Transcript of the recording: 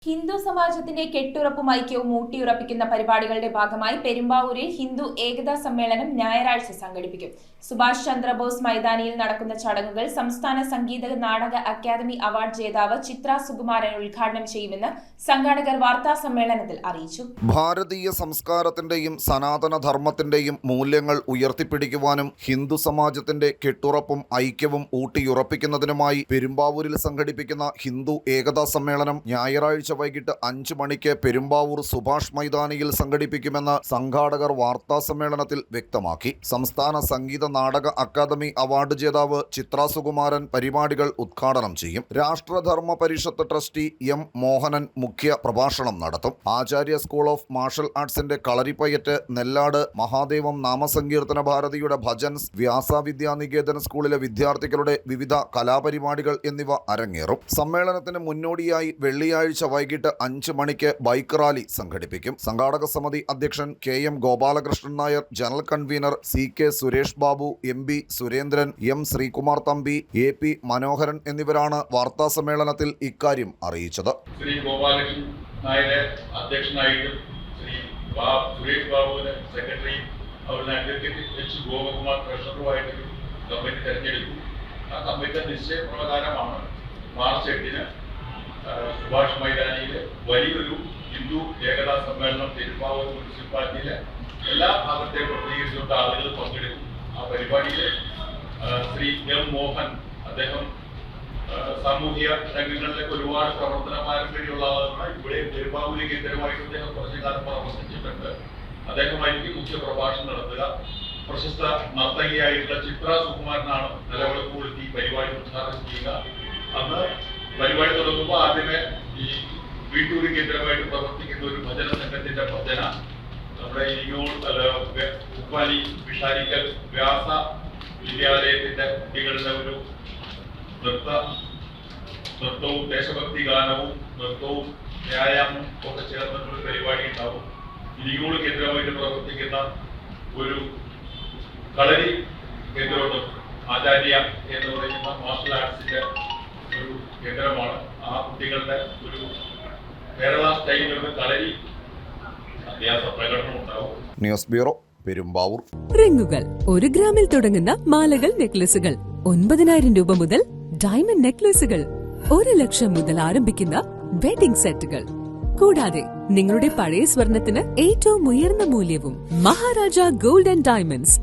ഹിന്ദു സമാജത്തിന്റെ കെട്ടുറപ്പും ഐക്യവും ഊട്ടിയുറപ്പിക്കുന്ന പരിപാടികളുടെ ഭാഗമായി പെരുമ്പാവൂരിൽ ഹിന്ദു ഏകതാ സമ്മേളനം ഞായറാഴ്ച സംഘടിപ്പിക്കും. സുഭാഷ് ചന്ദ്രബോസ് മൈതാനിയിൽ നടക്കുന്ന ചടങ്ങുകൾ സംസ്ഥാന സംഗീത നാടക അക്കാദമി അവാർഡ് ജേതാവ് ചിത്ര സുകുമാരൻ ഉദ്ഘാടനം ചെയ്യുമെന്ന് സംഘാടകർ വാർത്താ സമ്മേളനത്തിൽ അറിയിച്ചു. ഭാരതീയ സംസ്കാരത്തിന്റെയും സനാതന ധർമ്മത്തിന്റെയും മൂല്യങ്ങൾ ഉയർത്തിപ്പിടിക്കുവാനും ഹിന്ദു സമാജത്തിന്റെ കെട്ടുറപ്പും ഐക്യവും ഊട്ടിയുറപ്പിക്കുന്നതിനുമായി പെരുമ്പാവൂരിൽ സംഘടിപ്പിക്കുന്ന ഹിന്ദു ഏകതാ സമ്മേളനം ഞായറാഴ്ച വൈകിട്ട് 5 മണിക്ക് പെരുമ്പാവൂർ സുഭാഷ് മൈതാനിയിൽ സംഘടിപ്പിക്കുമെന്ന് സംഘാടകർ വാർത്താ സമ്മേളനത്തിൽ വ്യക്തമാക്കി. സംസ്ഥാന സംഗീത നാടക അക്കാദമി അവാർഡ് ജേതാവ് ചിത്ര സുകുമാരൻ പരിപാടികൾ ഉദ്ഘാടനം ചെയ്യും. രാഷ്ട്രധർമ്മ പരിഷത്ത് ട്രസ്റ്റി എം മോഹനൻ മുഖ്യ പ്രഭാഷണം നടത്തും. ആചാര്യ സ്കൂൾ ഓഫ് മാർഷൽ ആർട്സിന്റെ കളരിപ്പയറ്റ്, നെല്ലാട് മഹാദേവം നാമസങ്കീർത്തന ഭാരതിയുടെ ഭജൻസ്, വ്യാസവിദ്യാനികേതൻ സ്കൂളിലെ വിദ്യാർത്ഥികളുടെ വിവിധ കലാപരിപാടികൾ എന്നിവ അരങ്ങേറും. സമ്മേളനത്തിന് മുന്നോടിയായി വെള്ളിയാഴ്ച വൈകിട്ട് 5 മണിക്ക് ബൈക്ക് റാലി സംഘടിപ്പിക്കും. സംഘാടക സമിതി അധ്യക്ഷൻ KM Gopalakrishnan Nair, general convener CK Suresh Babu, MB Surendran, M Sreekumar Thampi, AP മനോഹരൻ എന്നിവരാണ് വാർത്താ സമ്മേളനത്തിൽ ഇക്കാര്യം അറിയിച്ചത്. ശ്രീ ഗോപാലകൃഷ്ണൻ നായരെ അധ്യക്ഷനായിട്ടും ശ്രീ സുരേഷ് ബാബുവിനെ സെക്രട്ടറി, അവരുടെ അഡ്വക്കേറ്റ് H ഗോപകുമാർ ട്രഷററുമായിട്ട് കമ്മിറ്റി തെരഞ്ഞെടുക്കും. ആ കമ്മിറ്റി നിശ്ചയപ്രകാരമാണ് മാർച്ച് 8-ന് സുഭാഷ് മൈതാനിയിലെ വലിയൊരു ഹിന്ദു ഏകതാ സമ്മേളനം പെരുമ്പാവൂർ മുനിസിപ്പാലിറ്റിയിലെ എല്ലാ ഭാഗത്തെയും പ്രതികരിച്ചുകൊണ്ട് ആളുകൾ പങ്കെടുക്കും. ആ പരിപാടിയിൽ ശ്രീ M മോഹൻ, അദ്ദേഹം സാമൂഹിക രംഗങ്ങളിലേക്ക് ഒരുപാട് പ്രവർത്തന പാരമ്പര്യമുള്ള ആളാണ്. ഇവിടെ പെരുമ്പാവൂര് കേന്ദ്രമായിട്ട് അദ്ദേഹം കുറച്ചു കാലം പ്രവർത്തിച്ചിട്ടുണ്ട്. അദ്ദേഹമായിരിക്കും മുഖ്യ പ്രഭാഷണം നടത്തുക. പ്രശസ്ത നർത്തകിയായിട്ടുള്ള ചിത്ര സുകുമാരനാണ് നിലവിളക്കോട് ഈ പരിപാടി ഉദ്ഘാടനം ചെയ്യുക. അന്ന് പരിപാടി തുടങ്ങുമ്പോൾ ആദ്യമേ ഈ വീട്ടൂര് കേന്ദ്രമായിട്ട് പ്രവർത്തിക്കുന്ന ഒരു ഭജന സംഘത്തിന്റെ ഭജന നമ്മുടെ ഉപ്പാലി വിഷാരിക്കൽ വ്യാസ വിദ്യാലയത്തിന്റെ കുട്ടികളുടെ ഒരു നൃത്തവും ദേശഭക്തി ഗാനവും നൃത്തവും വ്യായാമവും ഒക്കെ ചേർന്നിട്ടുള്ള പരിപാടി ഉണ്ടാവും. ഇരിങ്ങോട് കേന്ദ്രമായിട്ട് പ്രവർത്തിക്കുന്ന ഒരു കളരി കേന്ദ്രമുണ്ട്, ആചാര്യ എന്ന് പറയുന്ന മാർഷൽ ആർട്സിന്റെ ഒരു കേന്ദ്രമാണ്. ആ കുട്ടികളുടെ ഒരു കേരള സ്റ്റൈലിലുള്ള കളരി അഭ്യാസ പ്രകടനം ഉണ്ടാവും. News bureau, Perumbavoor. റിങ്ങുകൾ 1 ഗ്രാമിൽ തുടങ്ങുന്ന മാലകൾ, നെക്ലസുകൾ 9,000 രൂപ മുതൽ ഡയമണ്ട് നെക്ലസുകൾ 1 ലക്ഷം മുതൽ ആരംഭിക്കുന്ന വെഡിംഗ് സെറ്റുകൾ, കൂടാതെ നിങ്ങളുടെ പഴയ സ്വർണത്തിന് ഏറ്റവും ഉയർന്ന മൂല്യവും മഹാരാജ ഗോൾഡ് ആൻഡ് ഡയമണ്ട്സ്